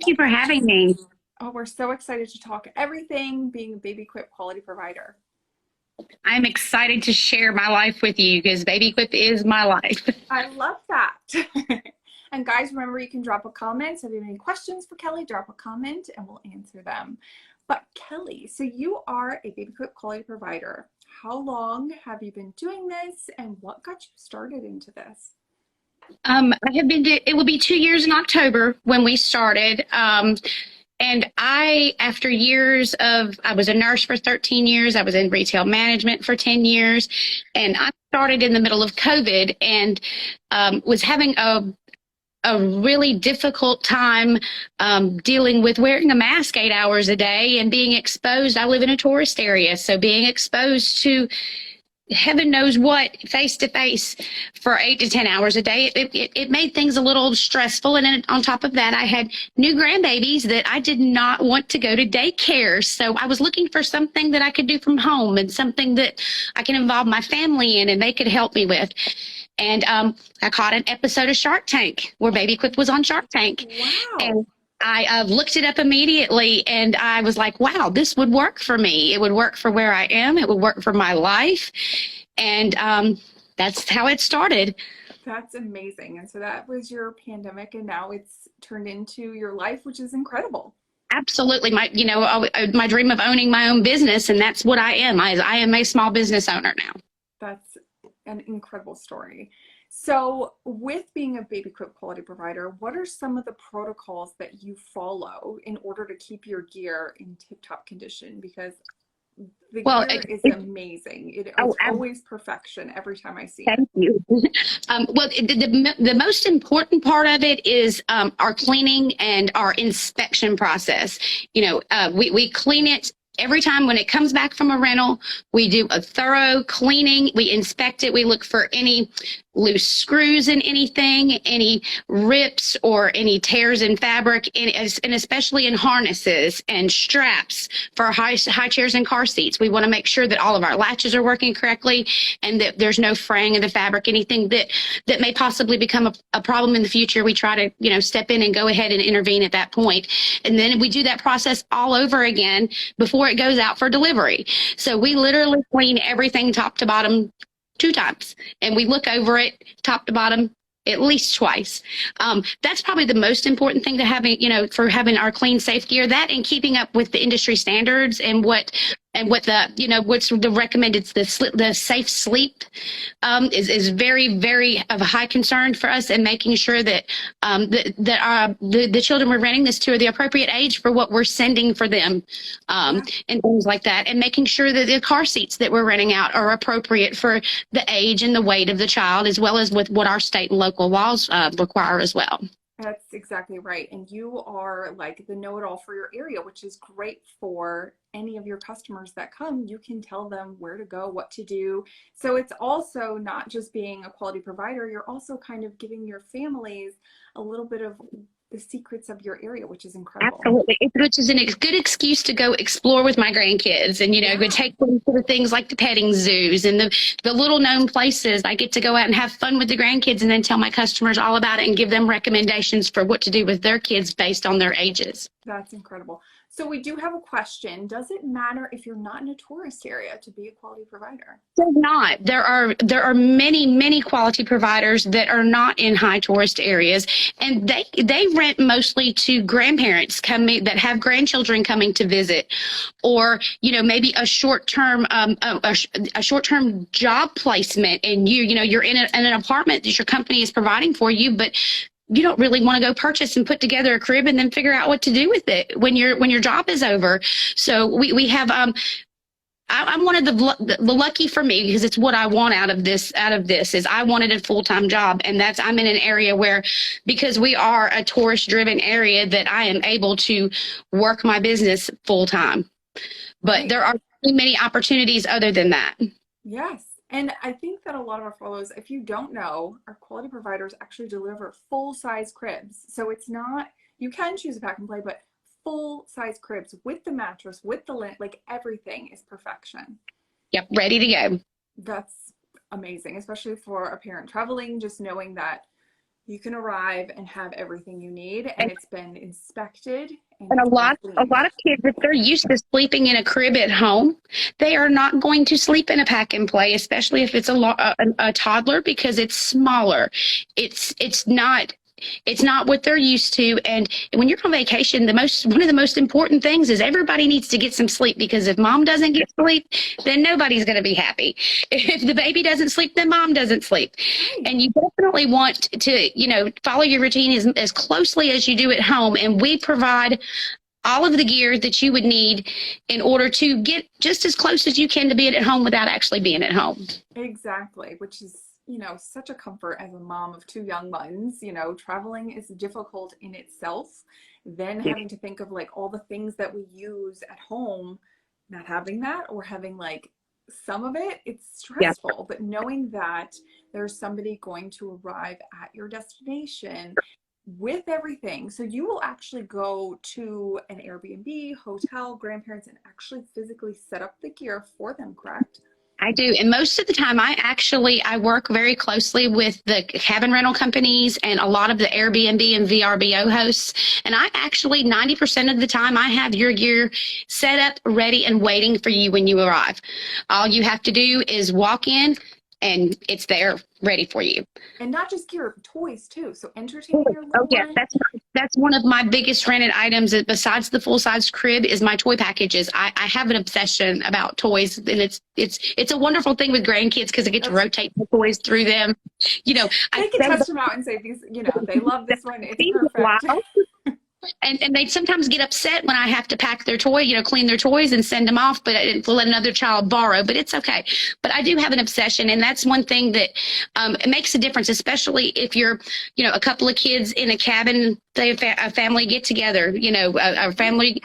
you for having me. Oh, we're so excited to talk everything being a BabyQuip quality provider. I'm excited to share my life with you because BabyQuip is my life. I love that. And guys, remember you can drop a comment. So if you have any questions for Kelly, drop a comment and we'll answer them. But Kelly, so you are a BabyQuip quality provider. How long have you been doing this and what got you started into this? It will be 2 years in October when we started. And after years I was a nurse for 13 years. I was in retail management for 10 years. And I started in the middle of COVID and was having a really difficult time dealing with wearing a mask 8 hours a day and being exposed. I live in a tourist area, so being exposed to heaven knows what face to face for 8 to 10 hours a day, it made things a little stressful. And then on top of that, I had new grandbabies that I did not want to go to daycare. So I was looking for something that I could do from home and something that I can involve my family in and they could help me with. And I caught an episode of Shark Tank where BabyQuip was on Shark Tank. Wow. And I looked it up immediately and I was like, wow, this would work for me. It would work for where I am. It would work for my life. And that's how it started. That's amazing. And so that was your pandemic and now it's turned into your life, which is incredible. Absolutely. My dream of owning my own business. And that's what I am. I am a small business owner now. That's an incredible story. So with being a BabyQuip quality provider, what are some of the protocols that you follow in order to keep your gear in tip-top condition? Because the gear is amazing. It's always perfection every time I see it. Thank you. The most important part of it is our cleaning and our inspection process. We clean it every time when it comes back from a rental. We do a thorough cleaning. We inspect it. We look for any loose screws in anything, any rips or any tears in fabric, and especially in harnesses and straps for high chairs and car seats. We want to make sure that all of our latches are working correctly and that there's no fraying of the fabric, anything that may possibly become a problem in the future. We try to, step in and go ahead and intervene at that point. And then we do that process all over again before it goes out for delivery. So we literally clean everything top to bottom 2 times, and we look over it top to bottom at least twice. That's probably the most important thing to having, for having our clean, safe gear. That and keeping up with the industry standards and what the, what's the recommended, the safe sleep is very, very of a high concern for us, and making sure that the children we're renting this to are the appropriate age for what we're sending for them, and things like that, and making sure that the car seats that we're renting out are appropriate for the age and the weight of the child, as well as with what our state and local laws require as well. That's exactly right. And you are like the know-it-all for your area, which is great for any of your customers that come. You can tell them where to go, what to do. So it's also not just being a quality provider, you're also kind of giving your families a little bit of the secrets of your area, which is incredible. Absolutely. Which is a good excuse to go explore with my grandkids and, go take them to the things like the petting zoos and the little known places. I get to go out and have fun with the grandkids and then tell my customers all about it and give them recommendations for what to do with their kids based on their ages. That's incredible. So we do have a question. Does it matter if you're not in a tourist area to be a quality provider? It does not. There are many, many quality providers that are not in high tourist areas, and they rent mostly to grandparents that have grandchildren coming to visit, or maybe a short-term job placement, and you're in an apartment that your company is providing for you, but you don't really want to go purchase and put together a crib and then figure out what to do with it when your job is over. So we have I'm one of the lucky for me, because it's what I want out of this is I wanted a full-time job, and I'm in an area where, because we are a tourist driven area, that I am able to work my business full-time. But there are many opportunities other than that. Yes. And I think that a lot of our followers, if you don't know, our quality providers actually deliver full-size cribs. So it's not, you can choose a pack and play, but full-size cribs with the mattress, with the lint, like everything is perfection. Yep, ready to go. That's amazing, especially for a parent traveling, just knowing that you can arrive and have everything you need, and it's been inspected and And it's been a cleaned. lot of kids, if they're used to sleeping in a crib at home, they are not going to sleep in a pack and play, especially if it's a toddler, because it's smaller. It's not. It's not what they're used to. And when you're on vacation, one of the most important things is everybody needs to get some sleep, because if mom doesn't get sleep, then nobody's going to be happy. If the baby doesn't sleep, then mom doesn't sleep. And you definitely want to, follow your routine as closely as you do at home. And we provide all of the gear that you would need in order to get just as close as you can to being at home without actually being at home. Exactly, which is, such a comfort as a mom of two young ones. Traveling is difficult in itself. Then having to think of like all the things that we use at home, not having that, or having like some of it, it's Yeah. stressful. But knowing that there's somebody going to arrive at your destination with everything. So you will actually go to an Airbnb, hotel, grandparents, and actually physically set up the gear for them, correct? I do. And most of the time, I work very closely with the cabin rental companies and a lot of the Airbnb and VRBO hosts. And 90% of the time, I have your gear set up, ready, and waiting for you when you arrive. All you have to do is walk in and it's there ready for you. And not just gear, toys too. So entertaining your little Oh, yeah, one. that's one of my biggest rented items besides the full size crib is my toy packages. I have an obsession about toys, and it's a wonderful thing with grandkids because I get to rotate the toys through them. They can test them out and say these, they love this one. It's perfect. And they sometimes get upset when I have to pack their toy, clean their toys and send them off, but we'll let another child borrow, but it's okay. But I do have an obsession, and that's one thing that it makes a difference, especially if you're, a couple of kids in a cabin, say a family get together, a family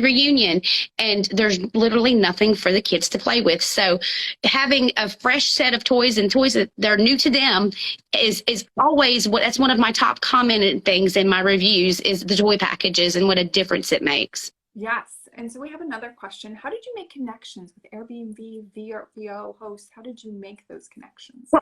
reunion, and there's literally nothing for the kids to play with. So having a fresh set of toys and toys that they're new to them is always that's one of my top commented things in my reviews is the toy packages and what a difference it makes. Yes. And so we have another question. How did you make connections with Airbnb, VRBO hosts? How did you make those connections? Well,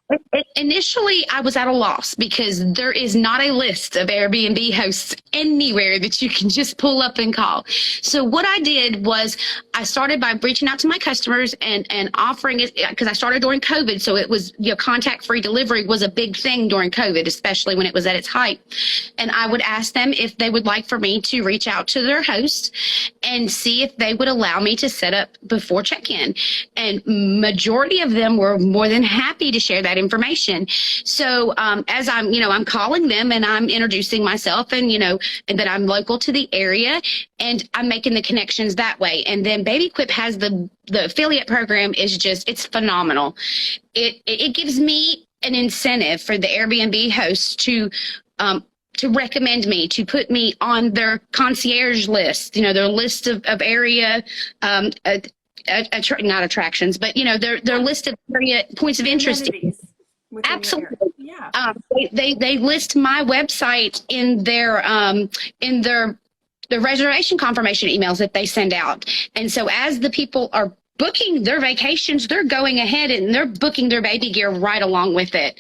initially, I was at a loss because there is not a list of Airbnb hosts anywhere that you can just pull up and call. So what I did was I started by reaching out to my customers and offering it, because I started during COVID. So it was, contact-free delivery was a big thing during COVID, especially when it was at its height. And I would ask them if they would like for me to reach out to their host and see if they would allow me to set up before check-in. And majority of them were more than happy to share that information. So as I'm calling them and I'm introducing myself and that I'm local to the area, and I'm making the connections that way. And then BabyQuip has the affiliate program it's phenomenal. It gives me an incentive for the Airbnb hosts to recommend me, to put me on their concierge list, their list of area, not attractions, but, their list of area points of interest. Absolutely. Yeah. They list my website in their reservation confirmation emails that they send out. And so as the people are booking their vacations, they're going ahead and they're booking their baby gear right along with it.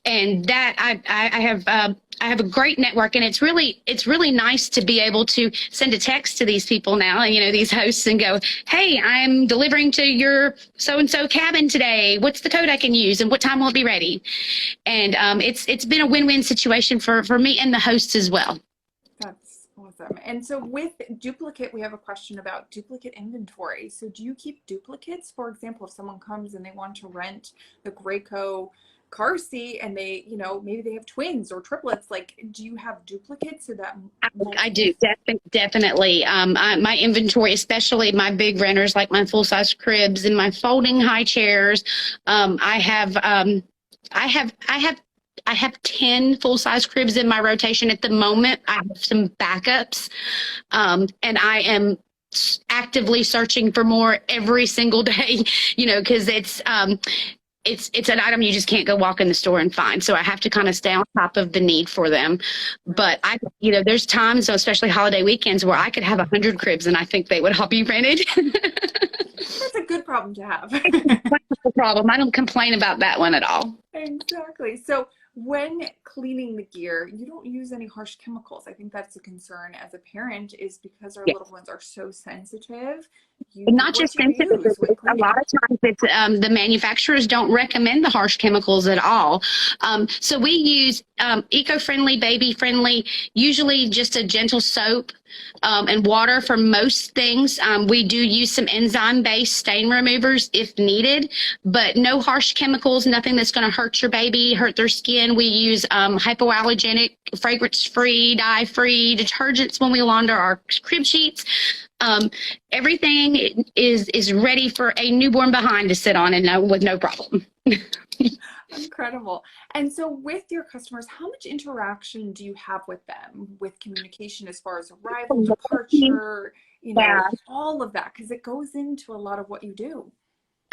And that I have a great network, and it's really nice to be able to send a text to these people now, these hosts, and go, hey, I'm delivering to your so-and-so cabin today. What's the code I can use and what time will it be ready? And it's been a win-win situation for me and the hosts as well. That's awesome. And so with duplicate, we have a question about duplicate inventory. So do you keep duplicates? For example, if someone comes and they want to rent the Graco car seat and they, maybe they have twins or triplets, like, do you have duplicates so that I do definitely. My inventory, especially my big renters, like my full size cribs and my folding high chairs. I have 10 full size cribs in my rotation at the moment. I have some backups, and I am actively searching for more every single day, because it's an item you just can't go walk in the store and find. So I have to kind of stay on top of the need for them. But there's times, especially holiday weekends, where I could have 100 cribs and I think they would all be rented. That's a good problem to have. It's a problem. I don't complain about that one at all. Exactly. So When cleaning the gear, you don't use any harsh chemicals. I think that's a concern as a parent, is because our little ones are so sensitive. Not What just do you sensitive, use with a lot cleaning? of times it's the manufacturers don't recommend the harsh chemicals at all. So we use eco-friendly, baby-friendly, usually just a gentle soap and water for most things. We do use some enzyme-based stain removers if needed, but no harsh chemicals, nothing that's going to hurt your baby, hurt their skin. We use hypoallergenic, fragrance-free, dye-free detergents when we launder our crib sheets. Everything is ready for a newborn behind to sit on and with no problem. Incredible. And so with your customers, how much interaction do you have with them, with communication as far as arrival, departure, Yeah. all of that? Because it goes into a lot of what you do.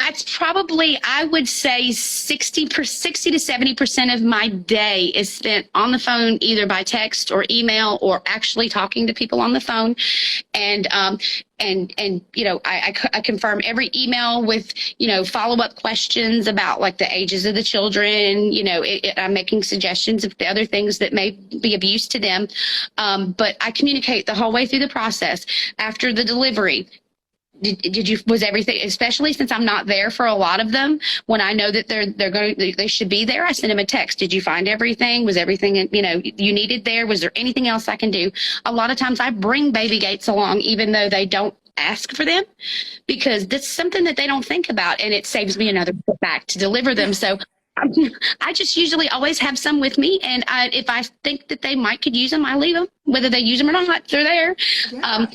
That's probably, I would say 60 to 70% of my day is spent on the phone, either by text or email or actually talking to people on the phone. And, I confirm every email with, follow-up questions about like the ages of the children. I'm making suggestions of the other things that may be of use to them. But I communicate the whole way through the process. After the delivery, was everything, especially since I'm not there for a lot of them, when I know that they should be there, I send them a text. Did you find everything? Was everything, you needed there? Was there anything else I can do? A lot of times I bring baby gates along, even though they don't ask for them, because that's something that they don't think about, and it saves me another trip back to deliver them. So I just usually always have some with me, and if I think that they could use them, I leave them. Whether they use them or not, they're there. Yeah.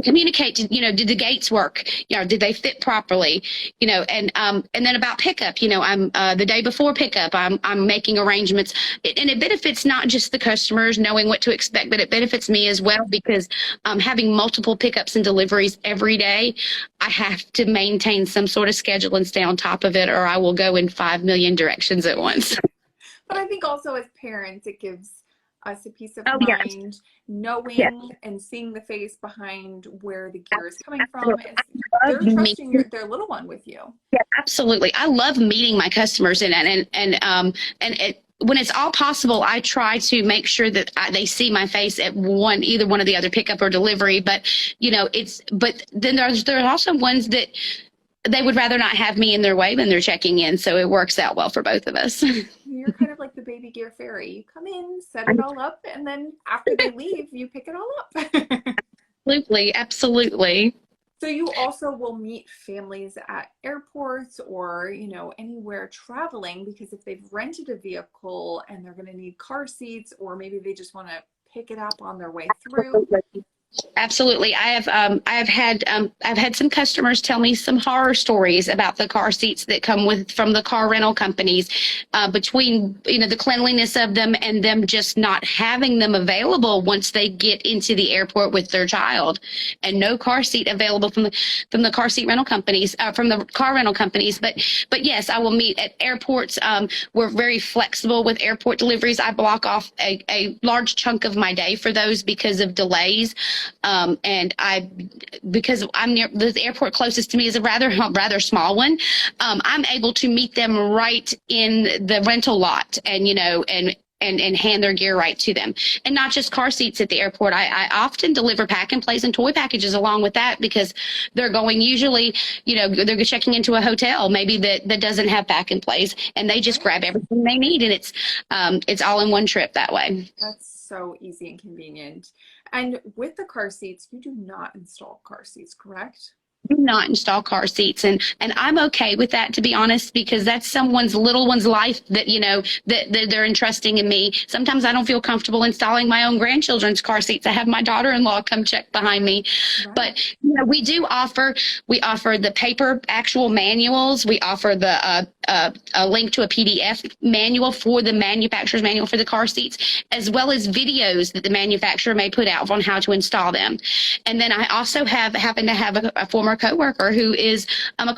Communicate to, did the gates work? Did they fit properly? And then about pickup, I'm the day before pickup, I'm making arrangements, and it benefits not just the customers knowing what to expect, but it benefits me as well, because having multiple pickups and deliveries every day, I have to maintain some sort of schedule and stay on top of it, or I will go in 5 million directions at once. But I think also as parents, it gives us a peace of Yes. mind, knowing Yes. and seeing the face behind where the gear is coming from. Absolutely. They're trusting their little one with you. Yeah, absolutely. I love meeting my customers, and when it's all possible, I try to make sure that they see my face at either one of the other pickup or delivery. But but then there are also ones that they would rather not have me in their way when they're checking in. So it works out well for both of us. You're kind of like the baby gear fairy. You come in, set it all up, and then after they leave, you pick it all up. Absolutely. Absolutely. So you also will meet families at airports or, anywhere traveling, because if they've rented a vehicle and they're going to need car seats, or maybe they just want to pick it up on their way through. Absolutely. I've had some customers tell me some horror stories about the car seats that come from the car rental companies, between, the cleanliness of them and them just not having them available once they get into the airport with their child, and no car seat available from the car seat rental companies, from the car rental companies. But yes, I will meet at airports. We're very flexible with airport deliveries. I block off a large chunk of my day for those because of delays. Because I'm near the airport closest to me is a rather small one. I'm able to meet them right in the rental lot, and and hand their gear right to them. And not just car seats at the airport. I often deliver pack and plays and toy packages along with that, because they're going, usually, they're checking into a hotel maybe that doesn't have pack and plays, and they just grab everything they need, and it's all in one trip that way. That's so easy and convenient. And with the car seats, you do not install car seats, correct? Do not install car seats, and I'm okay with that, to be honest, because that's someone's little one's life that that they're entrusting in me. Sometimes I don't feel comfortable installing my own grandchildren's car seats. I have my daughter-in-law come check behind me. Right. But we offer the paper actual manuals. We offer a link to a PDF manual for the manufacturer's manual for the car seats, as well as videos that the manufacturer may put out on how to install them. And then I also happen to have a former coworker who is a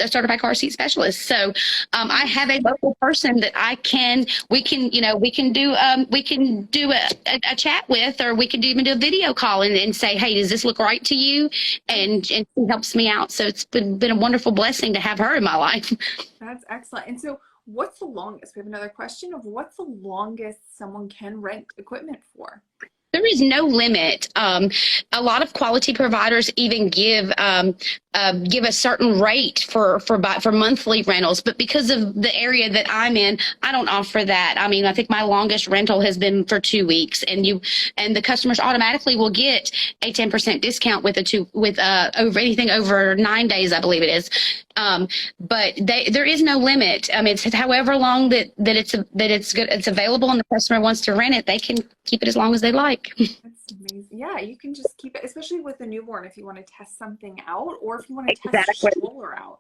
certified car seat specialist. So I have a local person that we can do a chat with, or we can even do a video call and say, hey, does this look right to you? And she helps me out. So it's been a wonderful blessing to have her in my life. That's excellent. And so what's the longest? We have another question of what's the longest someone can rent equipment for? There is no limit. A lot of quality providers even give a certain rate for monthly rentals, but because of the area that I'm in, I don't offer that. I mean, I think my longest rental has been for 2 weeks, and the customers automatically will get a 10% discount with over anything over 9 days, I believe it is. But there is no limit. I mean, it's however long that it's available and the customer wants to rent it, they can keep it as long as they like. That's amazing. Yeah, you can just keep it, especially with a newborn, if you want to test something out or if you want to test a stroller out.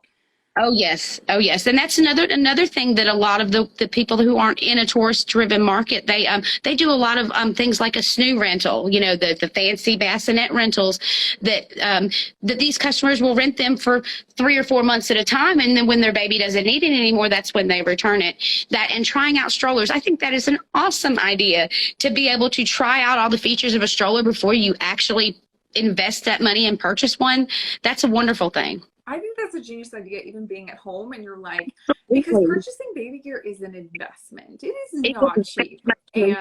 Oh yes. Oh yes. And that's another thing that a lot of the people who aren't in a tourist driven market, they do a lot of things like a snoo rental, you know, the fancy bassinet rentals that these customers will rent them for 3 or 4 months at a time, and then when their baby doesn't need it anymore, that's when they return it. That and trying out strollers, I think that is an awesome idea, to be able to try out all the features of a stroller before you actually invest that money and purchase one. That's a wonderful thing. I think that's a genius idea, even being at home and you're like, because purchasing baby gear is an investment. It is not cheap. And,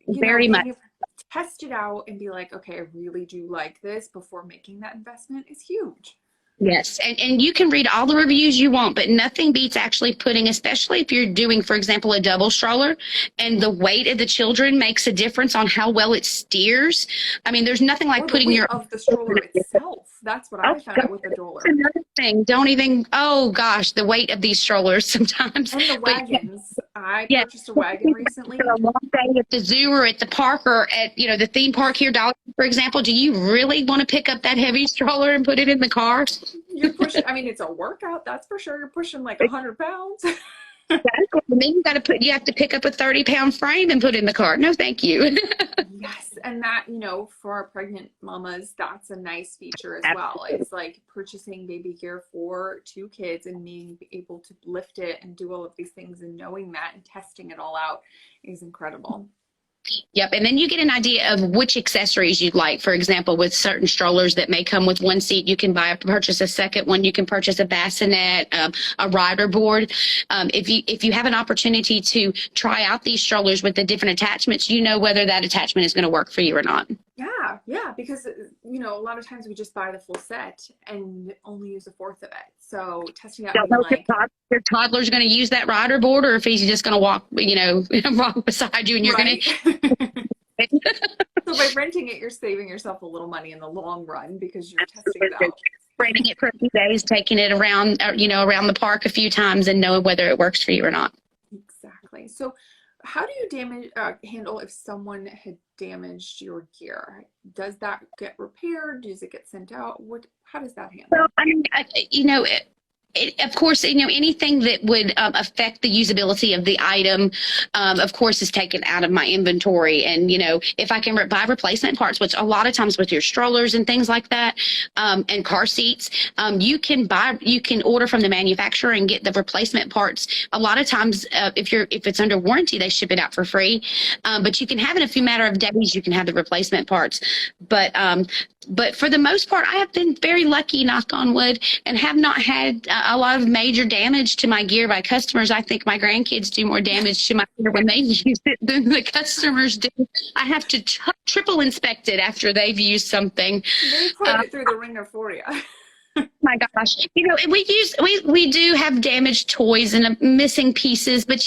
very much. Test it out and be like, okay, I really do like this before making that investment is huge. Yes, and you can read all the reviews you want, but nothing beats actually putting, especially if you're doing, for example, a double stroller, and the weight of the children makes a difference on how well it steers. I mean, there's nothing like putting your of the stroller itself. That's what I found out with the stroller. Another thing, don't even. Oh gosh, the weight of these strollers sometimes. And the wagons. I purchased a wagon recently. A long day at the zoo or at the park or at the theme park here, Dollar, for example. Do you really want to pick up that heavy stroller and put it in the car? You're pushing. I mean, it's a workout, that's for sure. You're pushing like 100 pounds. Exactly. And then you have to pick up a 30-pound frame and put in the car. No, thank you. Yes, and that, for our pregnant mamas, that's a nice feature as well. It's like purchasing baby gear for 2 kids and being able to lift it and do all of these things, and knowing that and testing it all out is incredible. Yep. And then you get an idea of which accessories you'd like. For example, with certain strollers that may come with one seat, you can purchase a second one. You can purchase a bassinet, a rider board. If you have an opportunity to try out these strollers with the different attachments, you know whether that attachment is going to work for you or not. Yeah, because a lot of times we just buy the full set and only use a fourth of it. So testing out, your toddler's going to use that rider board, or if he's just going to walk, walk beside you, and you're going to. So by renting it, you're saving yourself a little money in the long run because you're testing it out. Renting it for a few days, taking it around, around the park a few times, and knowing whether it works for you or not. Exactly. So, how do you handle if someone had damaged your gear? Does that get repaired? Does it get sent out? How does that handle? Well, I mean, of course, anything that would affect the usability of the item, of course, is taken out of my inventory. And, if I can buy replacement parts, which a lot of times with your strollers and things like that, and car seats, you can order from the manufacturer and get the replacement parts. A lot of times, if it's under warranty, they ship it out for free. But you can have in a few matter of days, you can have the replacement parts. But for the most part, I have been very lucky, knock on wood, and have not had a lot of major damage to my gear by customers. I think my grandkids do more damage to my gear when they use it than the customers do. I have to triple inspect it after they've used something. They put it through the ringer for you. My gosh, we do have damaged toys and missing pieces, but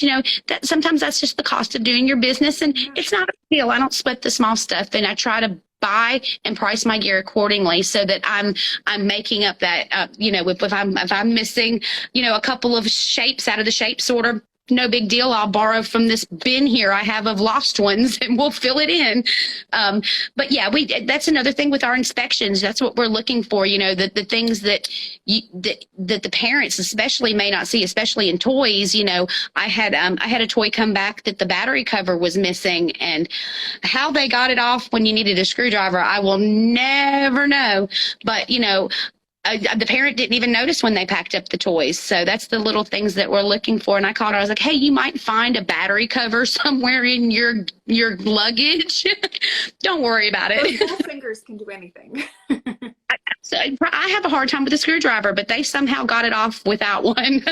that sometimes that's just the cost of doing your business, and it's not a big deal. I don't sweat the small stuff, and I try to buy and price my gear accordingly so that I'm making up that if I'm missing a couple of shapes out of the shape sorter, no big deal. I'll borrow from this bin here I have of lost ones, and we'll fill it in. But yeah, that's another thing with our inspections. That's what we're looking for. The things that the parents especially may not see, especially in toys. I had a toy come back that the battery cover was missing, and how they got it off when you needed a screwdriver, I will never know. But the parent didn't even notice when they packed up the toys. So that's the little things that we're looking for. And I called her. I was like, hey, you might find a battery cover somewhere in your luggage. Don't worry about it. Those little fingers can do anything. I have a hard time with a screwdriver, but they somehow got it off without one.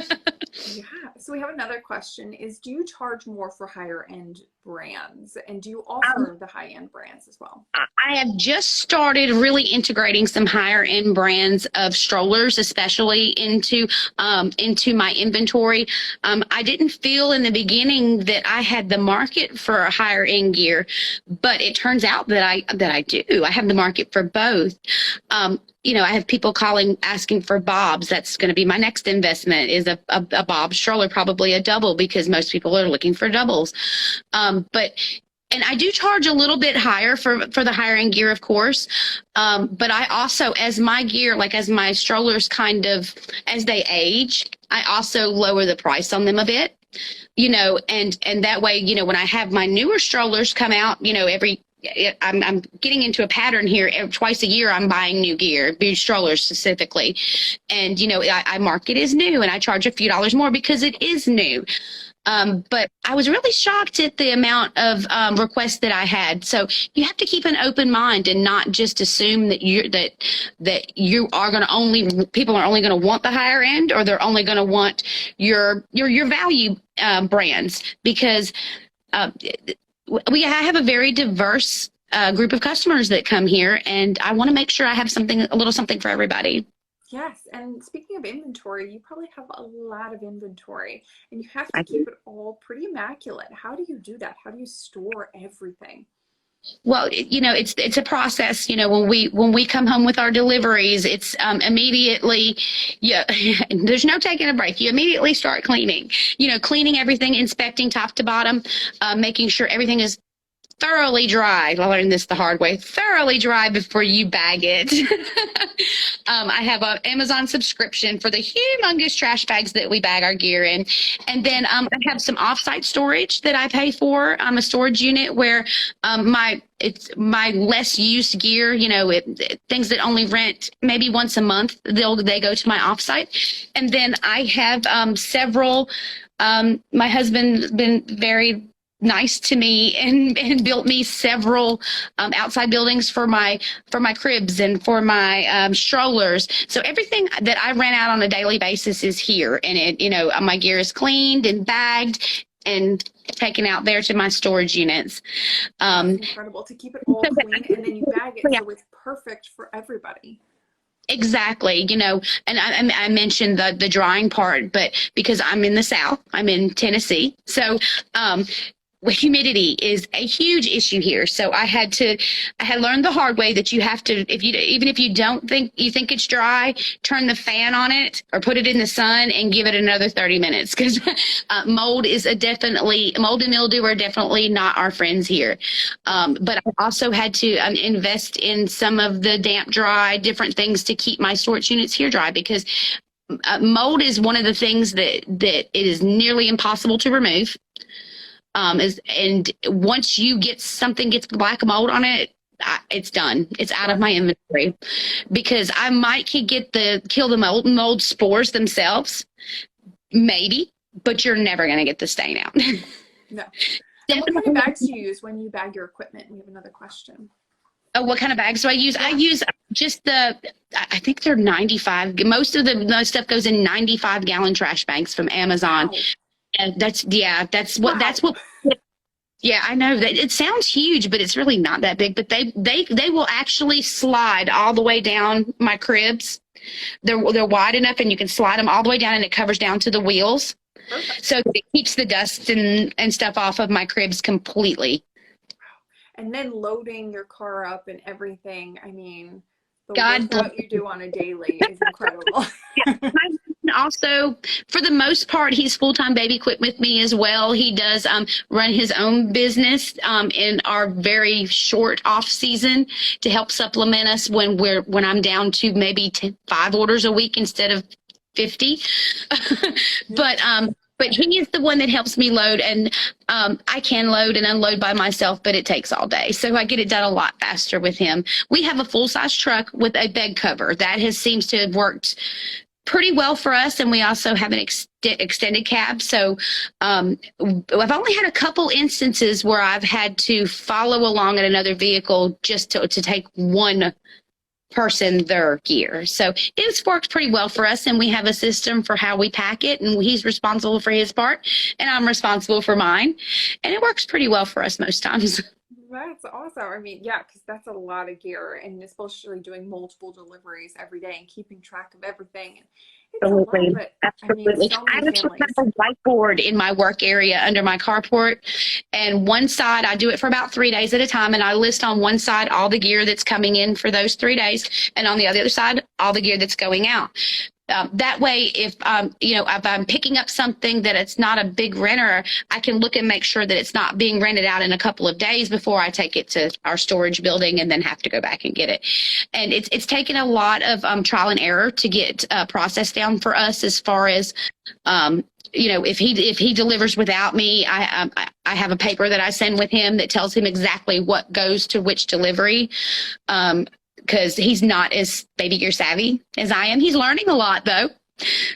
Yeah. So we have another question is, do you charge more for higher end brands? And do you offer the high end brands as well? I have just started really integrating some higher end brands of strollers, especially into my inventory. I didn't feel in the beginning that I had the market for a higher end gear, but it turns out that I do. I have the market for both. I have people calling, asking for bobs. That's going to be my next investment, is a bob stroller, probably a double, because most people are looking for doubles. And I do charge a little bit higher for the higher end gear, of course. But I also, as my gear, like as my strollers as they age, I also lower the price on them a bit, and that way, when I have my newer strollers come out, I'm getting into a pattern here. Twice a year, I'm buying new gear, new strollers specifically. And, I mark it as new and I charge a few dollars more because it is new. But I was really shocked at the amount of requests that I had. So you have to keep an open mind and not just assume that people are only going to want the higher end, or they're only going to want your value brands, because I have a very diverse group of customers that come here, and I want to make sure I have a little something for everybody. Yes, and speaking of inventory, you probably have a lot of inventory, and you have to keep it all pretty immaculate. How do you do that? How do you store everything? Well, it's a process. When we come home with our deliveries, it's immediately, yeah, there's no taking a break. You immediately start cleaning, cleaning everything, inspecting top to bottom, making sure everything is thoroughly dry. I learned this the hard way. Thoroughly dry before you bag it. I have an Amazon subscription for the humongous trash bags that we bag our gear in. And then I have some offsite storage that I pay for. A storage unit where it's my less used gear, things that only rent maybe once a month, they go to my offsite. And then I have several, my husband's been very nice to me and built me several outside buildings for my cribs and for my strollers. So everything that I rent out on a daily basis is here, and my gear is cleaned and bagged and taken out there to my storage units. That's incredible to keep it all clean, and then you bag it so it's perfect for everybody. Exactly, and I mentioned the drying part, but because I'm in the South, I'm in Tennessee, so humidity is a huge issue here. So I had learned the hard way that you have to, even if you don't think it's dry, turn the fan on it or put it in the sun and give it another 30 minutes, because mold and mildew are definitely not our friends here. But I also had to invest in some of the damp dry, different things to keep my storage units here dry, because mold is one of the things that it is nearly impossible to remove. And once you gets black mold on it, it's done. It's out of my inventory, because I might kill the mold spores themselves, maybe, but you're never going to get the stain out. No. And what kind of bags do you use when you bag your equipment? We have another question. Oh, what kind of bags do I use? Yeah. I use just I think they're 95. Most of the stuff goes in 95-gallon trash bags from Amazon. Wow. And that's what. Yeah, I know that it sounds huge, but it's really not that big. But they will actually slide all the way down my cribs. They're wide enough, and you can slide them all the way down, and it covers down to the wheels. Perfect. So it keeps the dust and stuff off of my cribs completely. And then loading your car up and everything. I mean, the workout you do on a daily is incredible. Yeah. Also, for the most part, he's full-time BabyQuip with me as well. He does run his own business in our very short off season to help supplement us when I'm down to maybe 5 orders a week instead of 50. But he is the one that helps me load, and I can load and unload by myself, but it takes all day. So I get it done a lot faster with him. We have a full-size truck with a bed cover. That seems to have worked pretty well for us, and we also have an extended cab. So I've only had a couple instances where I've had to follow along in another vehicle just to take one person their gear. So it's worked pretty well for us, and we have a system for how we pack it, and he's responsible for his part and I'm responsible for mine, and it works pretty well for us most times. That's awesome. I mean, yeah, because that's a lot of gear, and especially doing multiple deliveries every day and keeping track of everything. It's a lot, Absolutely. but I mean, Absolutely. so I many actually families. have a whiteboard in my work area under my carport. And one side, I do it for about 3 days at a time. And I list on one side all the gear that's coming in for those 3 days. And on the other side, all the gear that's going out. That way, if if I'm picking up something that it's not a big renter, I can look and make sure that it's not being rented out in a couple of days before I take it to our storage building and then have to go back and get it. And it's taken a lot of trial and error to get process down for us as far as if he delivers without me, I have a paper that I send with him that tells him exactly what goes to which delivery. Because he's not as baby gear savvy as I am. He's learning a lot though,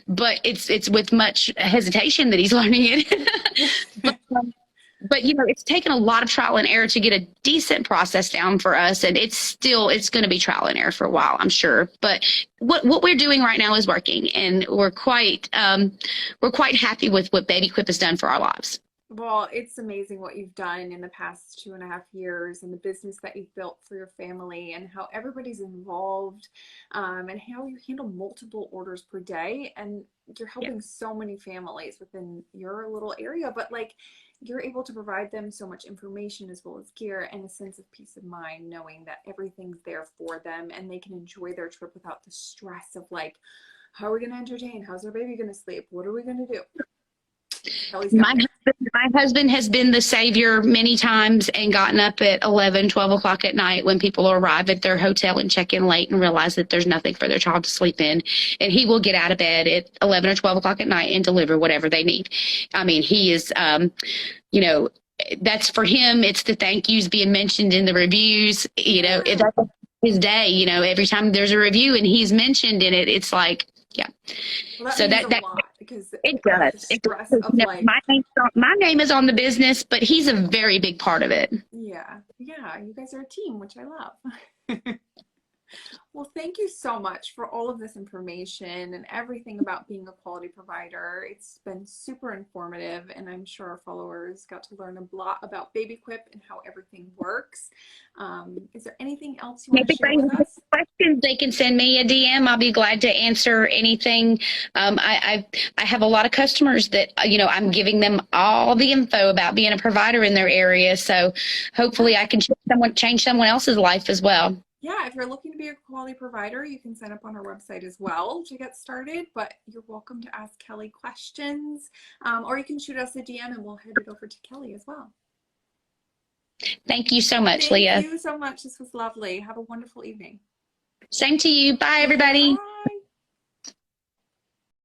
but it's with much hesitation that he's learning it. but it's taken a lot of trial and error to get a decent process down for us, and it's going to be trial and error for a while, I'm sure. But what we're doing right now is working, and we're quite happy with what BabyQuip has done for our lives. Well, it's amazing what you've done in the past 2.5 years, and the business that you've built for your family, and how everybody's involved, and how you handle multiple orders per day. And you're helping so many families within your little area, but like you're able to provide them so much information as well as gear and a sense of peace of mind, knowing that everything's there for them and they can enjoy their trip without the stress of like, how are we going to entertain? How's our baby going to sleep? What are we going to do? My husband has been the savior many times and gotten up at 11, 12 o'clock at night when people arrive at their hotel and check in late and realize that there's nothing for their child to sleep in. And he will get out of bed at 11 or 12 o'clock at night and deliver whatever they need. I mean, he is, that's for him. It's the thank yous being mentioned in the reviews. That's his day. Every time there's a review and he's mentioned in it, it's like, yeah. Well, so that a lot, because it does. My name is on the business, but he's a very big part of it. Yeah. You guys are a team, which I love. Well, thank you so much for all of this information and everything about being a quality provider. It's been super informative, and I'm sure our followers got to learn a lot about BabyQuip and how everything works. Is there anything else you want to share with us? Questions, they can send me a DM. I'll be glad to answer anything. I have a lot of customers that, I'm giving them all the info about being a provider in their area. So hopefully I can change someone else's life as well. Yeah, if you're looking to be a quality provider, you can sign up on our website as well to get started, but you're welcome to ask Kelly questions, or you can shoot us a DM and we'll head it over to Kelly as well. Thank you so much, Leah. Thank you so much. This was lovely. Have a wonderful evening. Same to you. Bye, everybody. Bye.